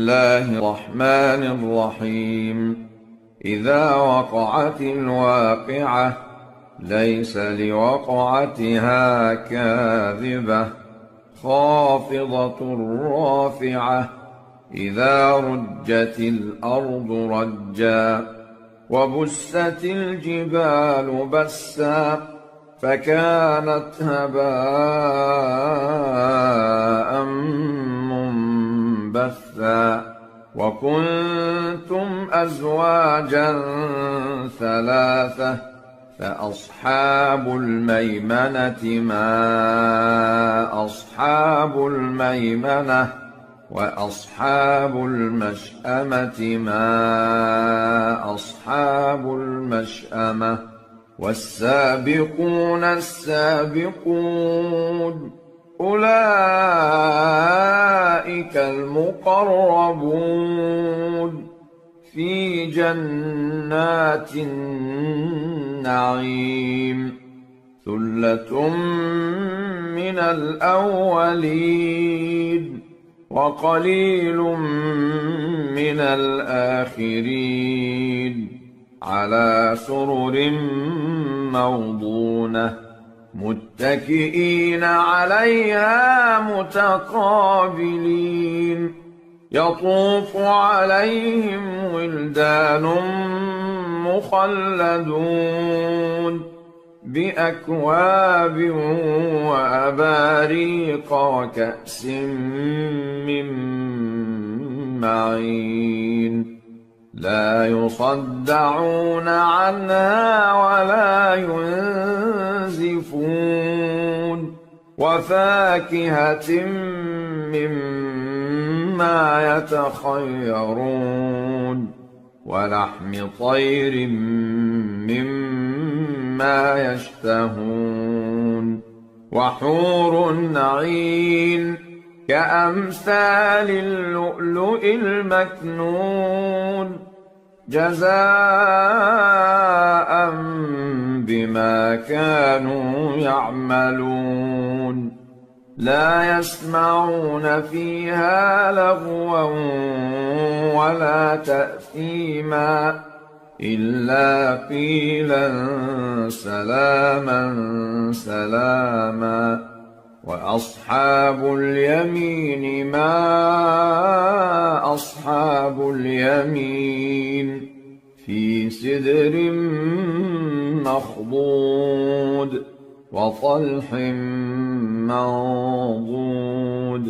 الله الرحمن الرحيم. إذا وقعت الواقعة ليس لوقعتها كاذبة خافضة رافعة. إذا رجت الأرض رجا وبست الجبال بسا فكانت هباء منبثا. وكنتم أزواجا ثلاثة فأصحاب الميمنة ما أصحاب الميمنة وأصحاب المشأمة ما أصحاب المشأمة. والسابقون السابقون أولئك المقربون في جنات النعيم. ثلة من الأولين وقليل من الآخرين. على سرر موضونة متكئين عليها متقابلين. يطوف عليهم ولدان مخلدون بأكواب وأباريق وكأس من معين. لا يصدعون عنها ولا ينزفون. وفاكهة مما يتخيرون ولحم طير مما يشتهون. وحور عين كأمثال اللؤلؤ المكنون جزاء بما كانوا يعملون. لا يسمعون فيها لغوا ولا تأثيما إلا قيلا سلاما سلاما. وأصحاب اليمين ما أصحاب اليمين في سدر مخضود وطلح منضود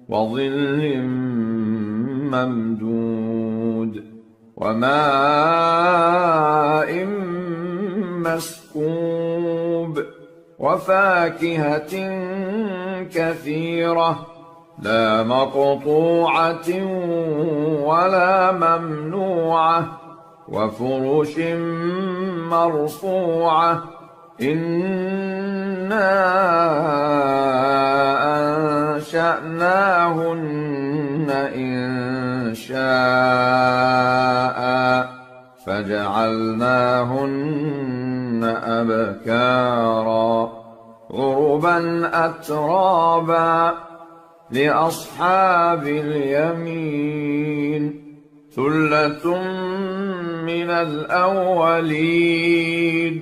وظل ممدود وماء مسكوب وفاكهة كثيرة لا مقطوعة ولا ممنوعة وفرش مرفوعة. إنا أنشأناهن إنشاء فجعلناهن أبكارا عربا أترابا لأصحاب اليمين. ثلة من الأولين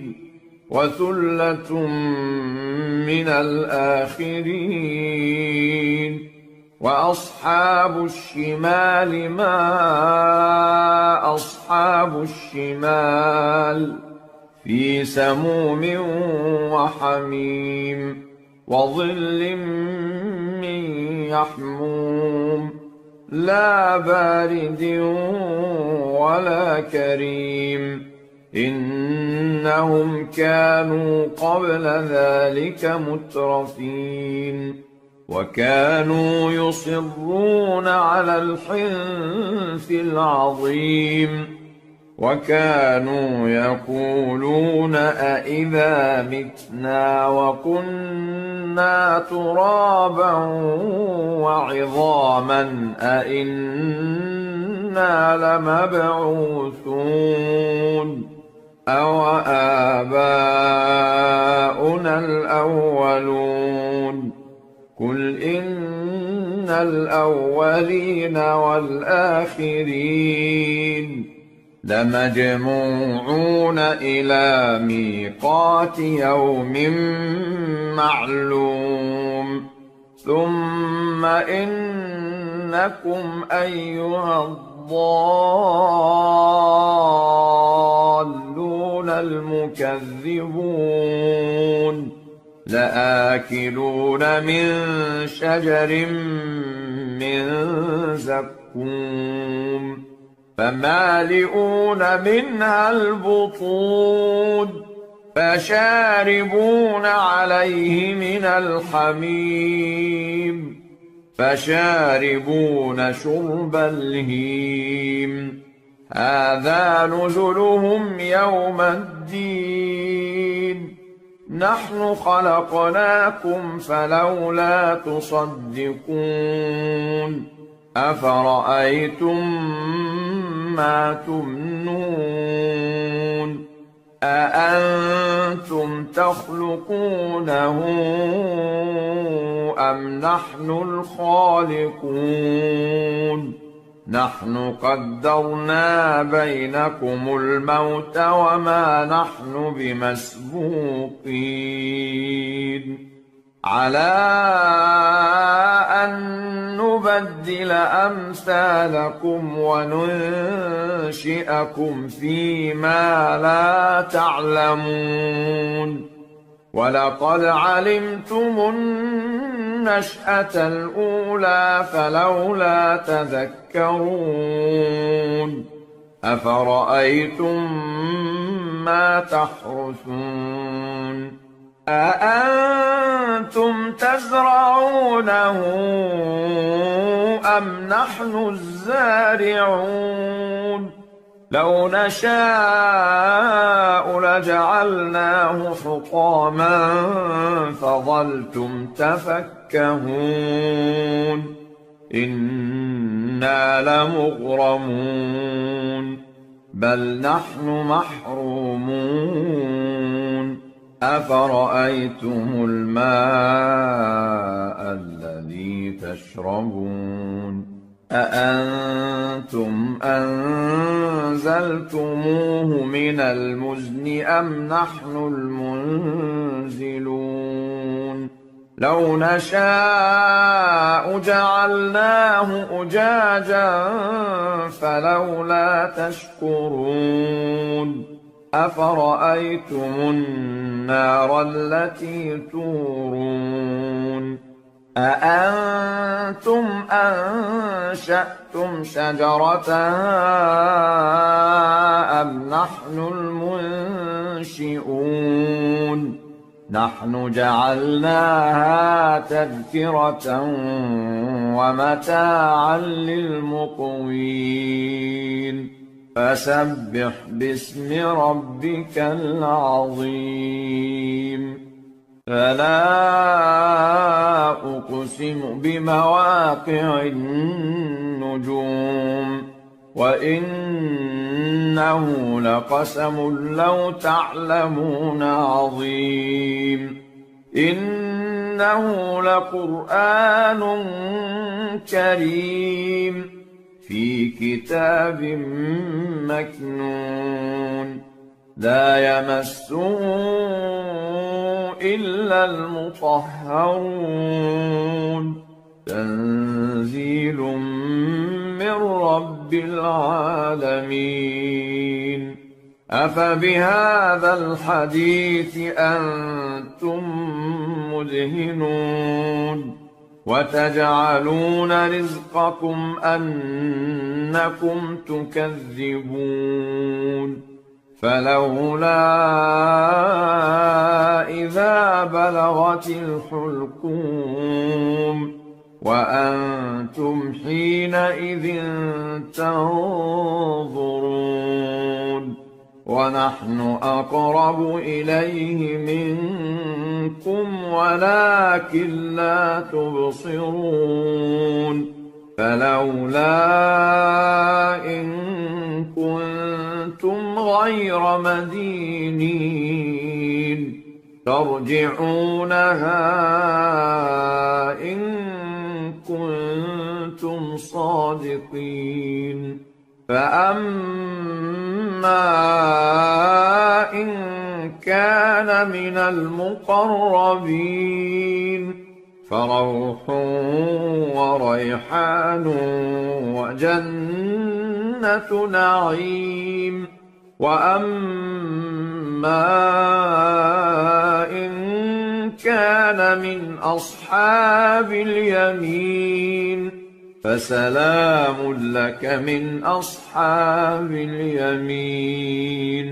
وثلة من الآخرين. وأصحاب الشمال ما أصحاب الشمال في سموم وحميم وظل من يحموم لا بارد ولا كريم. إنهم كانوا قبل ذلك مترفين وكانوا يصرون على الحنث العظيم وكانوا يقولون أإذا متنا وكنا ترابا وعظاما أإنا لمبعوثون أو آباؤنا الأولون. قل إن الأولين والآخرين لمجموعون إلى ميقات يوم معلوم ثم إنكم أيها الضالون المكذبون لآكلون من شجر من زقوم فمالئون منها البطون فشاربون عليه من الحميم فشاربون شرب الهيم هذا نزلهم يوم الدين نحن خلقناكم فلولا تصدقون أفرأيتم ما تمنون أأنتم تخلقونه أم نحن الخالقون نحن قدرنا بينكم الموت وما نحن بمسبوقين على أن نبدل أمثالكم وننشئكم فيما لا تعلمون ولقد علمتم النشأة الأولى فلولا تذكرون أفرأيتم ما تحرثون أأنتم تزرعونه أم نحن الزارعون لو نشاء لجعلناه حطاما فظلتم تفكهون إنا لمغرمون بل نحن محرومون أفرأيتم الماء الذي تشربون أأنتم أنزلتموه من المزن أم نحن المنزلون لو نشاء جعلناه أجاجا فلولا تشكرون أفرأيتم النار التي تورون أأنتم أنشأتم شجرتها أم نحن المنشئون نحن جعلناها تذكرة ومتاعا للمقوين فسبح باسم ربك العظيم فلا أقسم بمواقع النجوم وإنه لقسم لو تعلمون عظيم إنه لقرآن كريم في كتاب مكنون لا يمسه إلا المطهرون تنزيل من رب العالمين أفبهذا الحديث أنتم مدهنون وتجعلون رزقكم أنكم تكذبون فلولا إذا بلغت الحلقوم وأنتم حينئذ تنظرون ونحن أقرب إليه منكم ولكن لا تبصرون فلولا إن كنتم غير مدينين ترجعونها إن كنتم الصادقين فأما إن كان من المقربين فروح وريحان وجنة نعيم وأما إن كان من أصحاب اليمين فسلام لك من أصحاب اليمين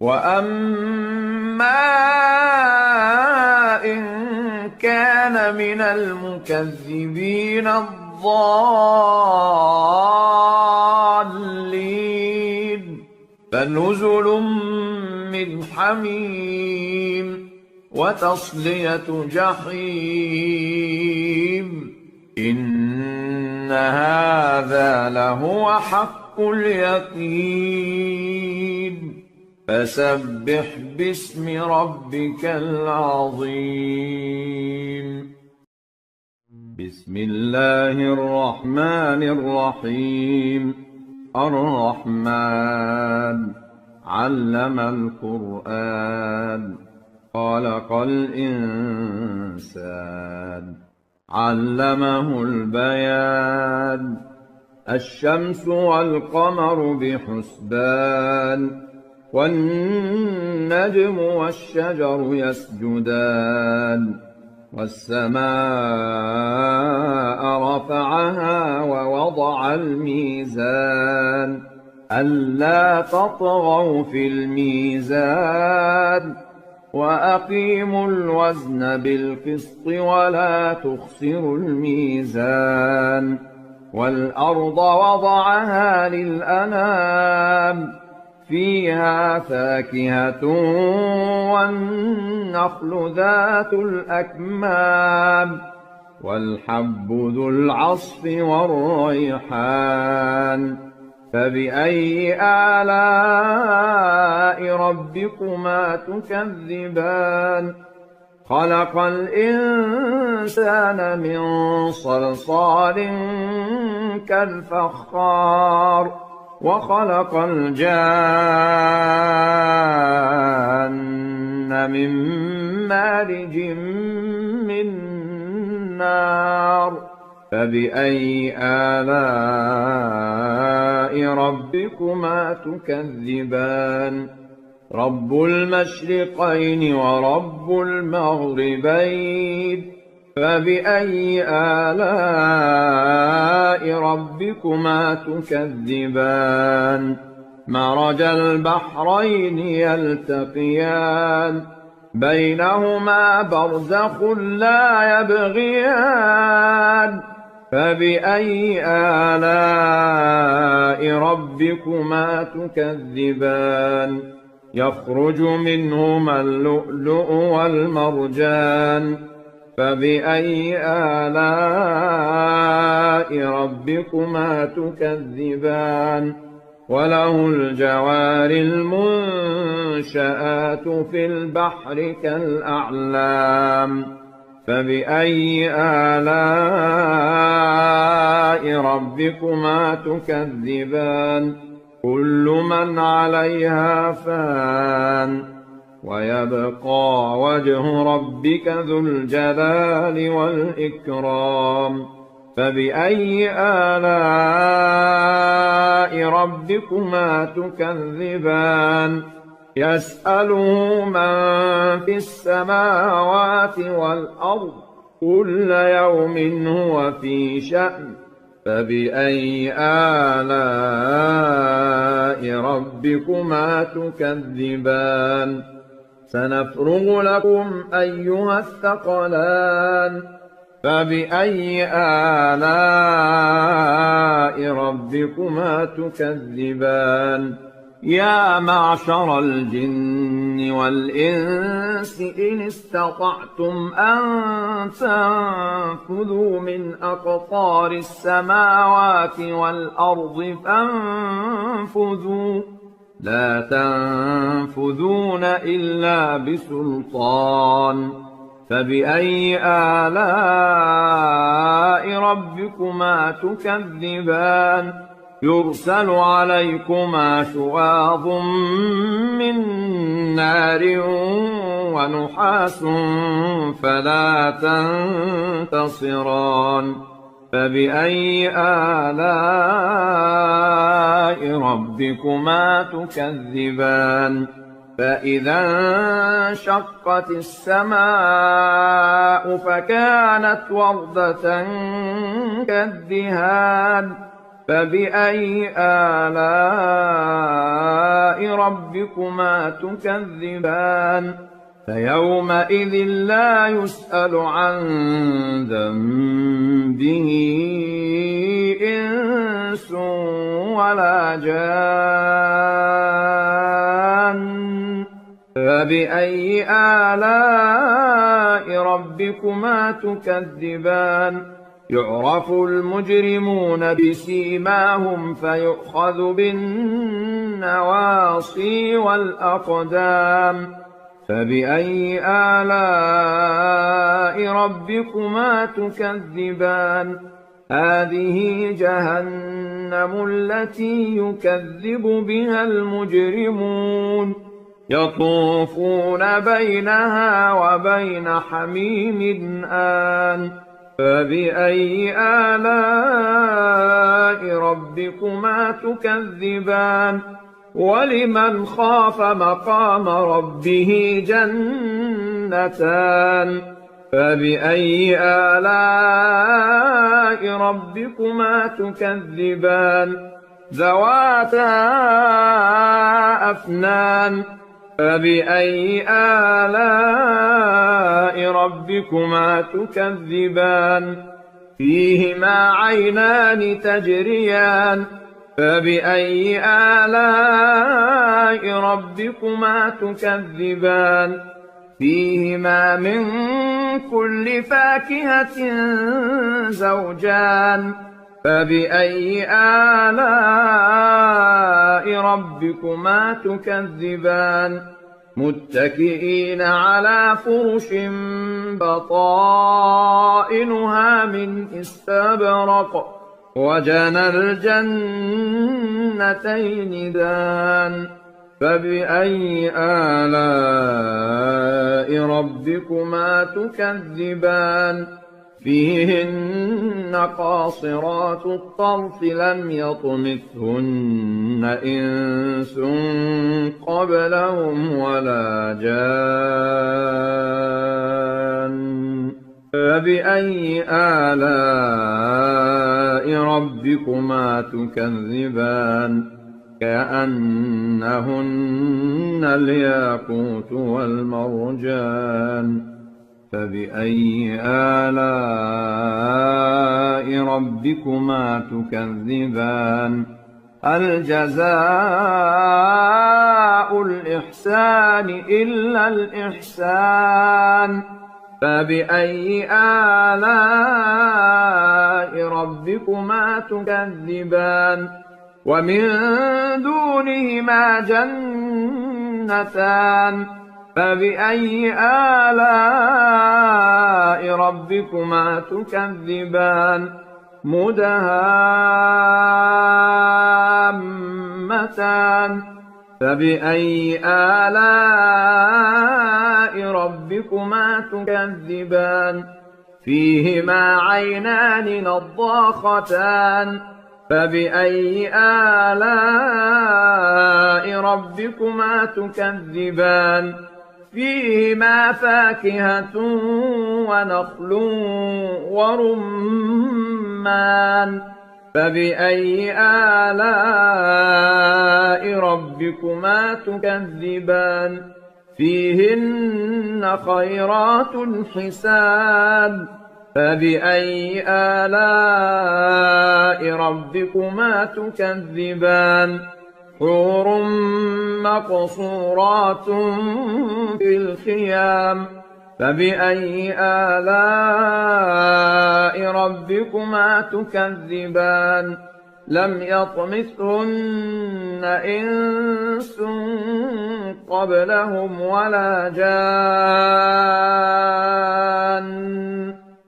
وأما إن كان من المكذبين الضالين فنزل من حميم وتصلية جحيم إن هذا لهو حق اليقين فسبح باسم ربك العظيم بسم الله الرحمن الرحيم الرحمن علم القرآن خلق الإنسان علمه البيان الشمس والقمر بحسبان والنجم والشجر يسجدان والسماء رفعها ووضع الميزان ألا تطغوا في الميزان وأقيموا الوزن بالقسط ولا تخسروا الميزان والأرض وضعها للأنام فيها فاكهة والنخل ذات الأكمام والحب ذو العصف والريحان فبأي آلاء ربكما تكذبان خلق الإنسان من صلصال كالفخار وخلق الجان من مارج من نار فبأي آلاء ربكما تكذبان رب المشرقين ورب المغربين فبأي آلاء ربكما تكذبان مرج البحرين يلتقيان بينهما برزخ لا يبغيان فبأي آلاء ربكما تكذبان يخرج منهما اللؤلؤ والمرجان فبأي آلاء ربكما تكذبان وله الجوار المنشآت في البحر كالأعلام فبأي آلاء ربكما تكذبان كل من عليها فان ويبقى وجه ربك ذو الجلال والإكرام فبأي آلاء ربكما تكذبان يسأله من في السماوات والأرض كل يوم هو في شأن فبأي آلاء ربكما تكذبان سنفرغ لكم أيها الثقلان فبأي آلاء ربكما تكذبان يا معشر الجن والإنس إن استطعتم أن تنفذوا من أقطار السماوات والأرض فانفذوا لا تنفذون إلا بسلطان فبأي آلاء ربكما تكذبان يرسل عليكما شواظ من نار ونحاس فلا تنتصران فبأي آلاء ربكما تكذبان فإذا انشقت السماء فكانت وردة كالدهان فبأي آلاء ربكما تكذبان فيومئذ لا يسأل عن ذنبه إنس ولا جان فبأي آلاء ربكما تكذبان يعرف المجرمون بسيماهم فيؤخذ بالنواصي والأقدام فبأي آلاء ربكما تكذبان هذه جهنم التي يكذب بها المجرمون يطوفون بينها وبين حميم آن فبأي آلاء ربكما تكذبان ولمن خاف مقام ربه جنتان فبأي آلاء ربكما تكذبان ذواتا أفنان فبأي آلاء ربكما تكذبان فيهما عينان تجريان فبأي آلاء ربكما تكذبان فيهما من كل فاكهة زوجان فبأي آلاء ربكما تكذبان متكئين على فرش بطائنها من استبرق وجنى الجنتين دان فبأي آلاء ربكما تكذبان فيهن قاصرات الطرف لم يطمثهن إنس قبلهم ولا جان فبأي آلاء ربكما تكذبان كأنهن الياقوت والمرجان فبأي آلاء ربكما تكذبان هل جزاء الإحسان إلا الإحسان فبأي آلاء ربكما تكذبان ومن دونهما جنتان فبأي آلاء ربكما تكذبان مدهامتان فبأي آلاء ربكما تكذبان فيهما عينان نضاختان فبأي آلاء ربكما تكذبان فيهما فاكهة ونخل ورمان فبأي آلاء ربكما تكذبان فيهن خيرات حسان فبأي آلاء ربكما تكذبان حور مقصورات في الخيام فبأي آلاء ربكما تكذبان لم يطمثهن إنس قبلهم ولا جان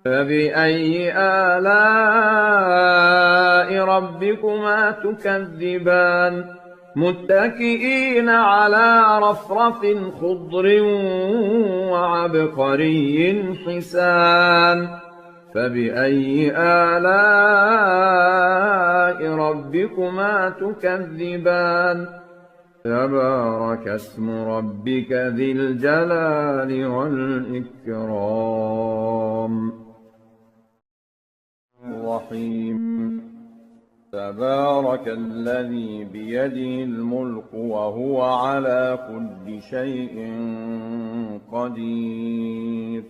فبأي آلاء ربكما تكذبان متكئين على رفرف خضر وعبقري حسان فبأي آلاء ربكما تكذبان تبارك اسم ربك ذي الجلال والإكرام الرحيم تبارك الذي بيده الملك وهو على كل شيء قدير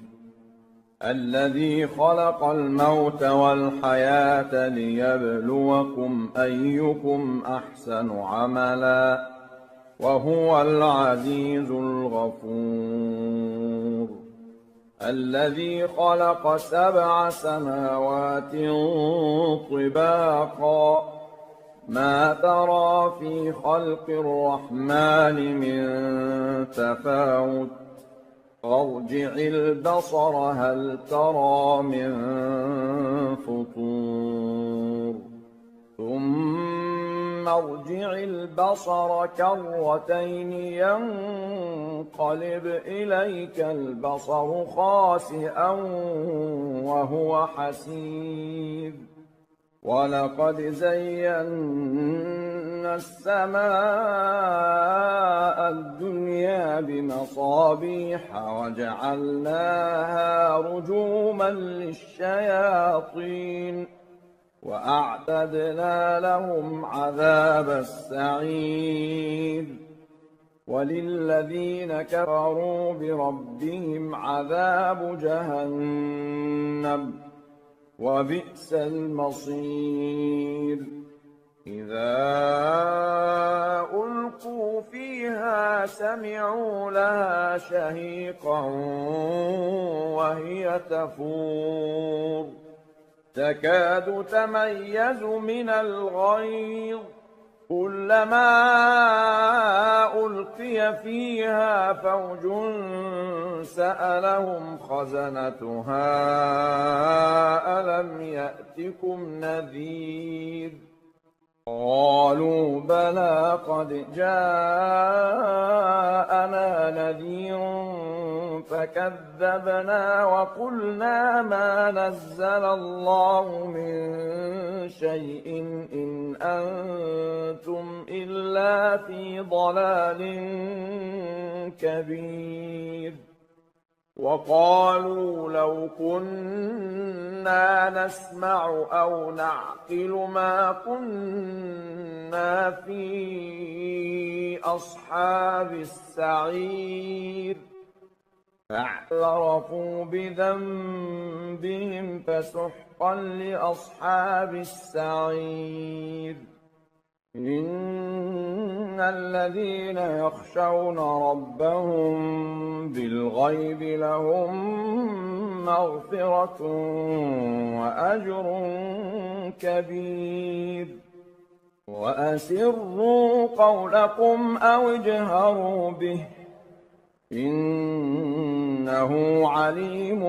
الذي خلق الموت والحياة ليبلوكم أيكم أحسن عملا وهو العزيز الغفور الذي خلق 7 سماوات طباقا ما ترى في خلق الرحمن من تفاوت فارجع البصر هل ترى من فطور ثم ارجع البصر كرتين ينقلب إليك البصر خاسئا وهو حسير ولقد زينا السماء الدنيا بمصابيح وجعلناها رجوما للشياطين وأعتدنا لهم عذاب السعير وللذين كفروا بربهم عذاب جهنم وبئس المصير إذا ألقوا فيها سمعوا لها شهيقا وهي تفور تكاد تميز من الغيظ كلما ألقي فيها فوج سألهم خزنتها ألم يأتكم نذير قالوا بلى قد جاءنا نذير فكذبنا وقلنا ما نزل الله من شيء إن أنتم إلا في ضلال كبير وقالوا لو كنا نسمع أو نعقل ما كنا في أصحاب السعير فاعترفوا بذنبهم فسحقا لأصحاب السعير إن الذين يخشون ربهم بالغيب لهم مغفرة وأجر كبير وأسروا قولكم أو اجهروا به إنه عليم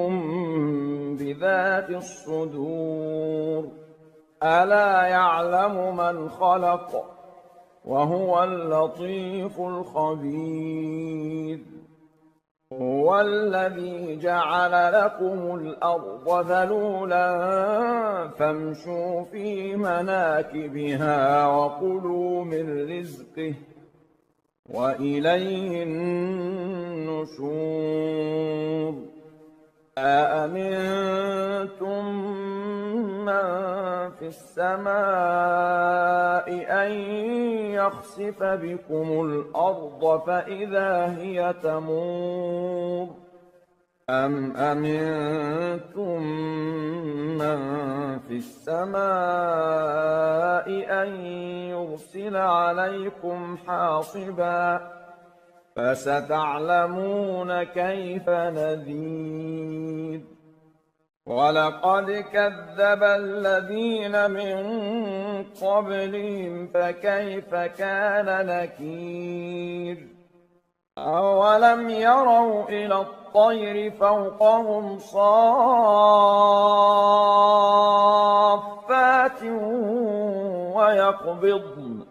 بذات الصدور ألا يعلم من خلق وهو اللطيف الخبير هو الذي جعل لكم الأرض ذلولا فامشوا في مناكبها وكلوا من رزقه وإليه النشور أأمنتم من في السماء أن يخسف بكم الأرض فإذا هي تمور أم أمنتم من في السماء أن يرسل عليكم حاصبا فستعلمون كيف نذير ولقد كذب الذين من قبلهم فكيف كان نكير أولم يروا إلى الطير فوقهم صافات ويقبضن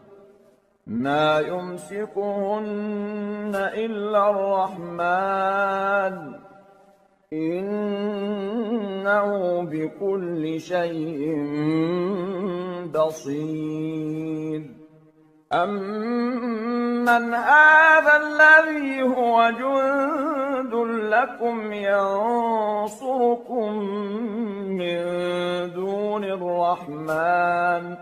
ما يمسكهن إلا الرحمن إنه بكل شيء بصير أمن هذا الذي هو جند لكم ينصركم من دون الرحمن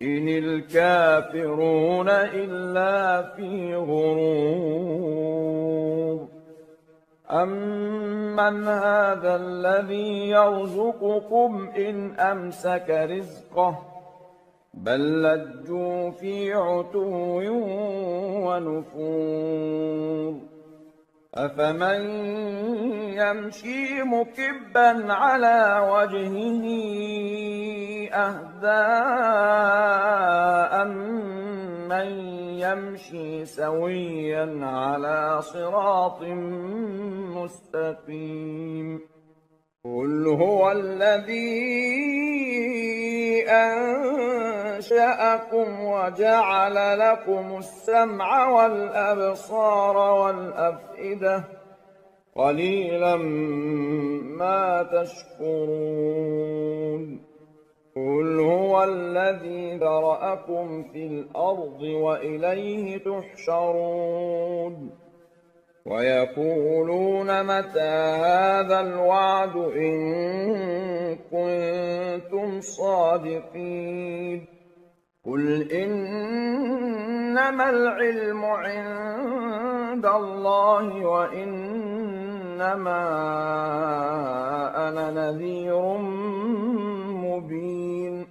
إن الكافرون إلا في غرور أمن هذا الذي يرزقكم إن أمسك رزقه بل لجوا في عتو ونفور أفمن يمشي مكبا على وجهه أهدى أمن يمشي سويا على صراط مستقيم قل هو الذي أنشأكم وجعل لكم السمع والأبصار والأفئدة قليلا ما تشكرون قل هو الذي ذرأكم في الأرض وإليه تحشرون ويقولون متى هذا الوعد إن كنتم صادقين قل إنما العلم عند الله وإنما أنا نذير مبين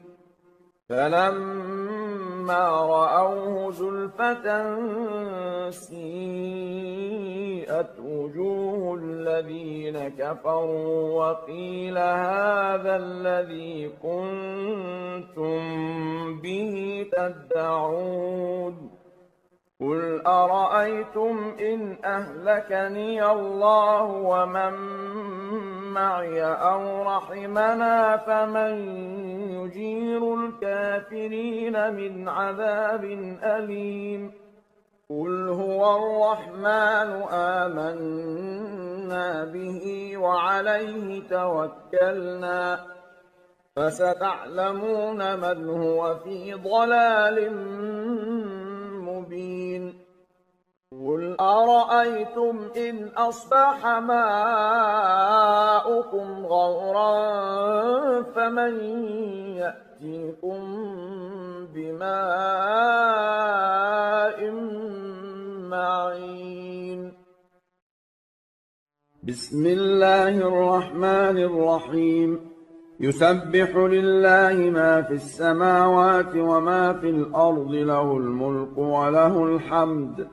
فلما رأوه زلفة سيئت وجوه الذين كفروا وقيل هذا الذي كنتم به تدعون قل أرأيتم إن أهلكني الله ومن معي أو رحمنا فمن يجير الكافرين من عذاب أليم قل هو الرحمن آمنا به وعليه توكلنا فستعلمون من هو في ضلال مبين قل أرأيتم إن أصبح ماؤكم غورا فمن يأتيكم بماء معين بسم الله الرحمن الرحيم يسبح لله ما في السماوات وما في الأرض له الملك وله الحمد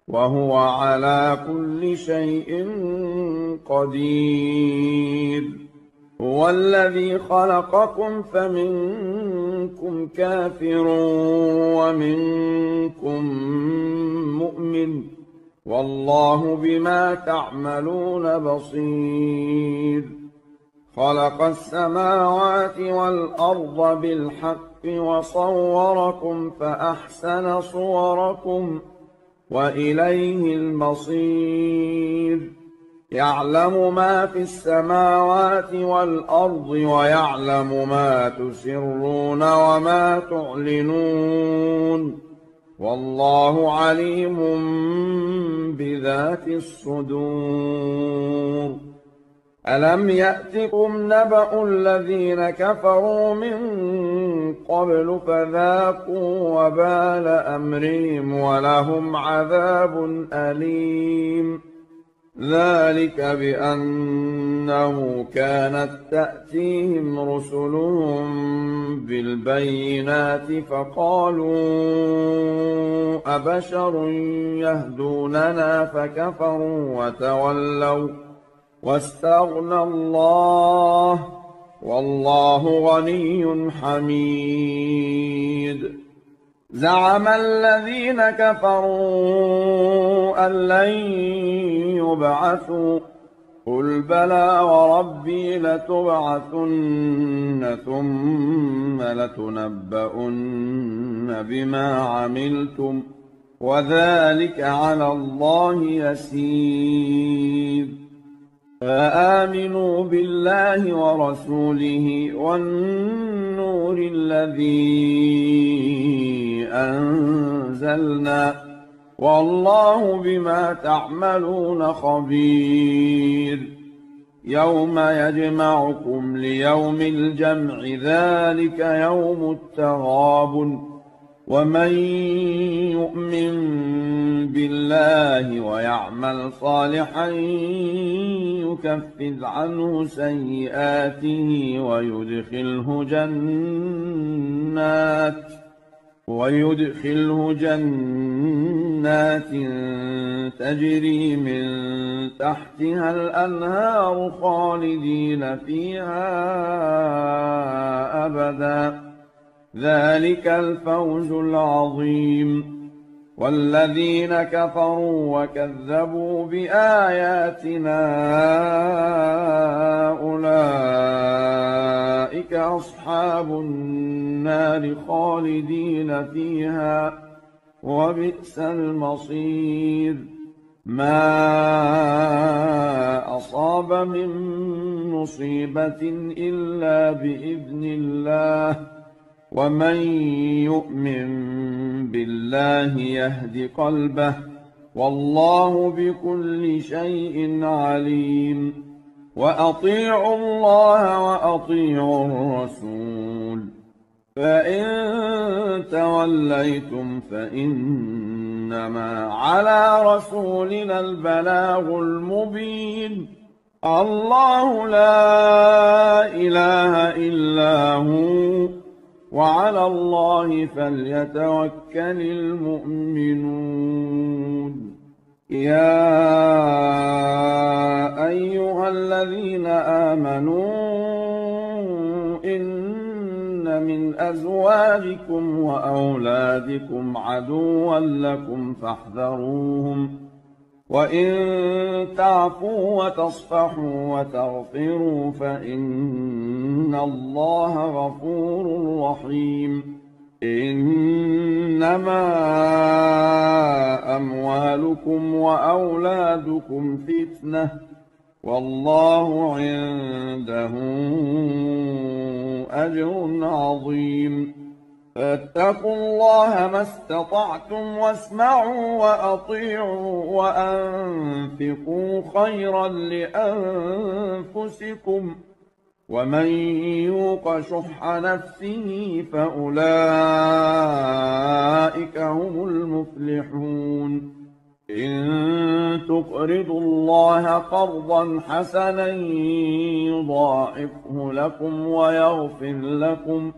وهو على كل شيء قدير هو الذي خلقكم فمنكم كافر ومنكم مؤمن والله بما تعملون بصير خلق السماوات والأرض بالحق وصوركم فأحسن صوركم وإليه المصير يعلم ما في السماوات والأرض ويعلم ما تسرون وما تعلنون والله عليم بذات الصدور ألم يأتكم نبأ الذين كفروا من قبل فذاقوا وبال أمرهم ولهم عذاب أليم ذلك بأنه كانت تأتيهم رسلهم بالبينات فقالوا أبشر يهدوننا فكفروا واستغنى الله والله غني حميد. زعم الذين كفروا أن لن يبعثوا قل بلى وربي لتبعثن ثم لتنبؤن بما عملتم وذلك على الله يسير. فآمنوا بالله ورسوله والنور الذي أنزلنا والله بما تعملون خبير. يوم يجمعكم ليوم الجمع ذلك يوم التغابن. ومن يؤمن بالله ويعمل صالحا يكفر عنه سيئاته ويدخله جنات تجري من تحتها الأنهار خالدين فيها أبدا ذلك الفوز العظيم. والذين كفروا وكذبوا بآياتنا أولئك أصحاب النار خالدين فيها وبئس المصير. ما أصاب من مصيبة إلا بإذن الله ومن يؤمن بالله يهد قلبه والله بكل شيء عليم. وأطيعوا الله وأطيعوا الرسول فإن توليتم فإنما على رسولنا البلاغ المبين. الله لا إله إلا هو وعلى الله فليتوكل المؤمنون. يا أيها الذين آمنوا إن من أزواجكم وأولادكم عدوا لكم فاحذروهم وإن تعفوا وتصفحوا وتغفروا فإن الله غفور رحيم. إنما أموالكم وأولادكم فتنة والله عنده أجر عظيم. فاتقوا الله ما استطعتم واسمعوا وأطيعوا وأنفقوا خيرا لأنفسكم ومن يوق شح نفسه فأولئك هم المفلحون. إن تقرضوا الله قرضا حسنا يضاعفه لكم ويغفر لكم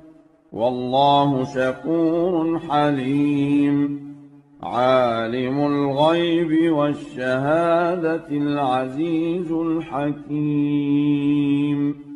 والله شكور حليم. عالم الغيب والشهادة العزيز الحكيم.